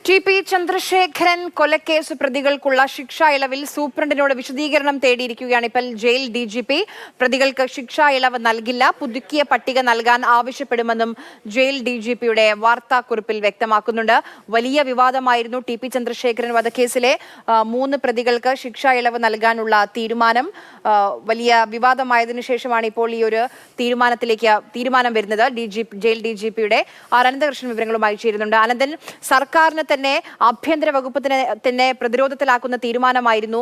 TP. Chandrasekharan കൊലക്കേസ് പ്രതികൾക്കുള്ള ശിക്ഷാ ഇളവിൽ സൂപ്രണ്ടിനോട് വിശദീകരണം തേടിയിരിക്കുകയാണ് ഇപ്പോൾ ജയിൽ ഡി.ജി.പി. പ്രതികൾക്ക് ശിക്ഷാ ഇളവ് നൽകില്ല, പുതുക്കിയ പട്ടിക നൽകാൻ ആവശ്യപ്പെടുമെന്നും ജയിൽ ഡി.ജി.പിയുടെ വാർത്താക്കുറിപ്പിൽ വ്യക്തമാക്കുന്നുണ്ട്. വലിയ വിവാദമായിരുന്നു ടി.പി. ചന്ദ്രശേഖരൻ വധക്കേസിലെ 3 പ്രതികൾക്ക് ശിക്ഷാ ഇളവ് നൽകാനുള്ള തീരുമാനം. വലിയ വിവാദമായതിനു ശേഷമാണ് ഇപ്പോൾ ഈ ഒരു തീരുമാനം വരുന്നത്. ജയിൽ ഡി.ജി.പിയുടെ അനന്തകൃഷ്ണൻ വിവരങ്ങളുമായി ചേരുന്നുണ്ട്. അനന്തൻ, സർക്കാരിന് തന്നെ ആഭ്യന്തര വകുപ്പത്തിനെ തന്നെ പ്രതിരോധത്തിലാക്കുന്ന തീരുമാനമായിരുന്നു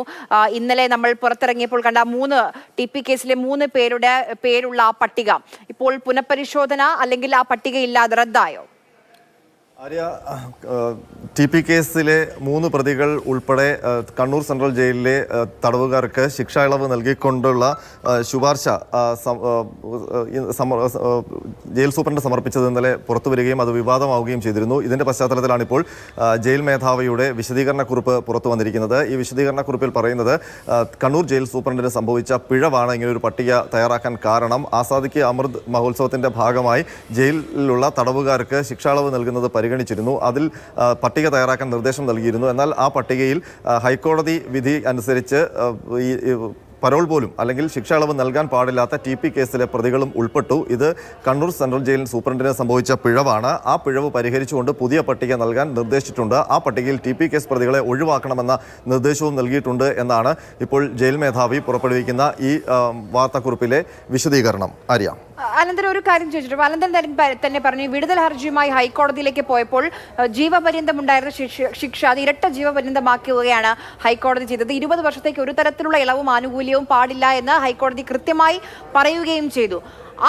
ഇന്നലെ നമ്മൾ പുറത്തിറങ്ങിയപ്പോൾ കണ്ട 3 ടി.പി. കേസിലെ 3 പേരുടെ പേരുള്ള ആ പട്ടിക. ഇപ്പോൾ പുനഃപരിശോധന അല്ലെങ്കിൽ ആ പട്ടിക ഇല്ലാതെ റദ്ദായോ? ടി.പി. കേസിലെ 3 പ്രതികൾ ഉൾപ്പെടെ കണ്ണൂർ സെൻട്രൽ ജയിലിലെ തടവുകാർക്ക് ശിക്ഷാ ഇളവ് നൽകിക്കൊണ്ടുള്ള ശുപാർശ ജയിൽ സൂപ്രണ്ട് സമർപ്പിച്ചത് ഇന്നലെ പുറത്തുവരികയും അത് വിവാദമാവുകയും ചെയ്തിരുന്നു. ഇതിന്റെ പശ്ചാത്തലത്തിലാണ് ഇപ്പോൾ ജയിൽ മേധാവിയുടെ വിശദീകരണക്കുറിപ്പ് പുറത്തു വന്നിരിക്കുന്നത്. ഈ വിശദീകരണക്കുറിപ്പിൽ പറയുന്നത് കണ്ണൂർ ജയിൽ സൂപ്രണ്ടിന് സംഭവിച്ച പിഴവാണ് ഇങ്ങനെ ഒരു പട്ടിക തയ്യാറാക്കാൻ കാരണം. ആസാദിക്ക് അമൃത് മഹോത്സവത്തിന്റെ ഭാഗമായി ജയിലിലുള്ള തടവുകാർക്ക് ശിക്ഷാളവ് നൽകുന്നത് പരിഗണിച്ചിരുന്നു. അതിൽ പട്ടിക തയ്യാറാക്കാൻ നിർദ്ദേശം നൽകിയിരുന്നു. എന്നാൽ ആ പട്ടികയിൽ ഹൈക്കോടതി വിധി അനുസരിച്ച് ഈ പരോൾ പോലും അല്ലെങ്കിൽ ശിക്ഷാ ഇളവ് നൽകാൻ പാടില്ലാത്ത ടി.പി. കേസിലെ പ്രതികളും ഉൾപ്പെട്ടു. ഇത് കണ്ണൂർ സെൻട്രൽ ജയിൽ സൂപ്രണ്ടിന് സംഭവിച്ച പിഴവാണ്. ആ പിഴവ് പരിഹരിച്ചുകൊണ്ട് പുതിയ പട്ടിക നൽകാൻ നിർദ്ദേശിച്ചിട്ടുണ്ട്. ആ പട്ടികയിൽ ടി.പി. കേസ് പ്രതികളെ ഒഴിവാക്കണമെന്ന നിർദ്ദേശവും നൽകിയിട്ടുണ്ട് എന്നാണ് ഇപ്പോൾ ജയിൽ മേധാവി പുറപ്പെടുവിക്കുന്ന ഈ വാർത്താക്കുറിപ്പിലെ വിശദീകരണം. അറിയാം അനന്തരം ഒരു കാര്യം ചോദിച്ചിട്ട് അനന്തൻ തന്നെ പറഞ്ഞു, വിടുതൽ ഹർജിയുമായി ഹൈക്കോടതിയിലേക്ക് പോയപ്പോൾ ജീവപര്യന്തം ഉണ്ടായിരുന്ന ശിക്ഷ അത് ഇരട്ട ജീവപര്യന്തമാക്കുകയാണ് ഹൈക്കോടതി ചെയ്തത്. 20 വർഷത്തേക്ക് ഒരു തരത്തിലുള്ള ഇളവും ആനുകൂല്യവും പാടില്ല എന്ന് ഹൈക്കോടതി കൃത്യമായി പറയുകയും ചെയ്തു.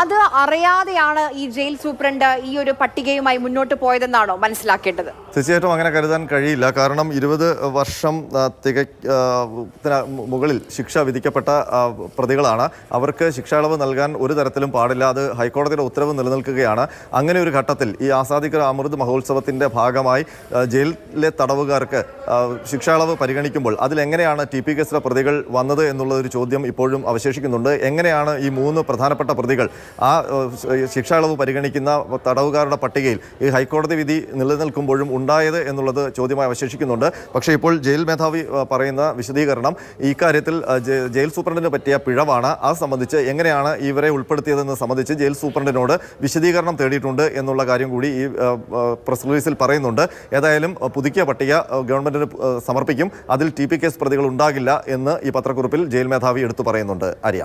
അത് അറിയാതെയാണ് ഈ ജയിൽ സൂപ്രണ്ട് ഈ ഒരു പട്ടികയുമായി മുന്നോട്ട് പോയതെന്നാണോ മനസ്സിലാക്കേണ്ടത്? തീർച്ചയായിട്ടും അങ്ങനെ കരുതാൻ കഴിയില്ല. കാരണം 20 വർഷം മുകളിൽ ശിക്ഷ വിധിക്കപ്പെട്ട പ്രതികളാണ്. അവർക്ക് ശിക്ഷാ ഇളവ് നൽകാൻ ഒരു തരത്തിലും പാടില്ല. അത് ഹൈക്കോടതിയുടെ ഉത്തരവ് നിലനിൽക്കുകയാണ്. അങ്ങനെ ഒരു ഘട്ടത്തിൽ ഈ ആസാദിക്ക് അമൃത് മഹോത്സവത്തിന്റെ ഭാഗമായി ജയിലിലെ തടവുകാർക്ക് ശിക്ഷാ ഇളവ് പരിഗണിക്കുമ്പോൾ അതിലെങ്ങനെയാണ് ടി.പി. കേസിലെ പ്രതികൾ വന്നത് എന്നുള്ള ഒരു ചോദ്യം ഇപ്പോഴും അവശേഷിക്കുന്നുണ്ട്. എങ്ങനെയാണ് ഈ 3 പ്രധാനപ്പെട്ട പ്രതികൾ ആ ശിക്ഷാ ഇളവ് പരിഗണിക്കുന്ന തടവുകാരുടെ പട്ടികയിൽ ഈ ഹൈക്കോടതി വിധി നിലനിൽക്കുമ്പോഴും ഉണ്ടായത് എന്നുള്ളത് ചോദ്യമായി അവശേഷിക്കുന്നുണ്ട്. പക്ഷേ ഇപ്പോൾ ജയിൽ മേധാവി പറയുന്ന വിശദീകരണം ഇക്കാര്യത്തിൽ ജയിൽ സൂപ്രണ്ടിന് പറ്റിയ പിഴവാണ്. അത് സംബന്ധിച്ച് എങ്ങനെയാണ് ഇവരെ ഉൾപ്പെടുത്തിയതെന്ന് സംബന്ധിച്ച് ജയിൽ സൂപ്രണ്ടിനോട് വിശദീകരണം തേടിയിട്ടുണ്ട് എന്നുള്ള കാര്യം കൂടി ഈ പ്രസ് റിലീസിൽ പറയുന്നുണ്ട്. ഏതായാലും പുതുക്കിയ പട്ടിക ഗവൺമെന്റിന് സമർപ്പിക്കും. അതിൽ ടി.പി. കേസ് പ്രതികൾ ഉണ്ടാകില്ല എന്ന് ഈ പത്രക്കുറിപ്പിൽ ജയിൽ മേധാവി എടുത്തു പറയുന്നുണ്ട്. അറിയാം.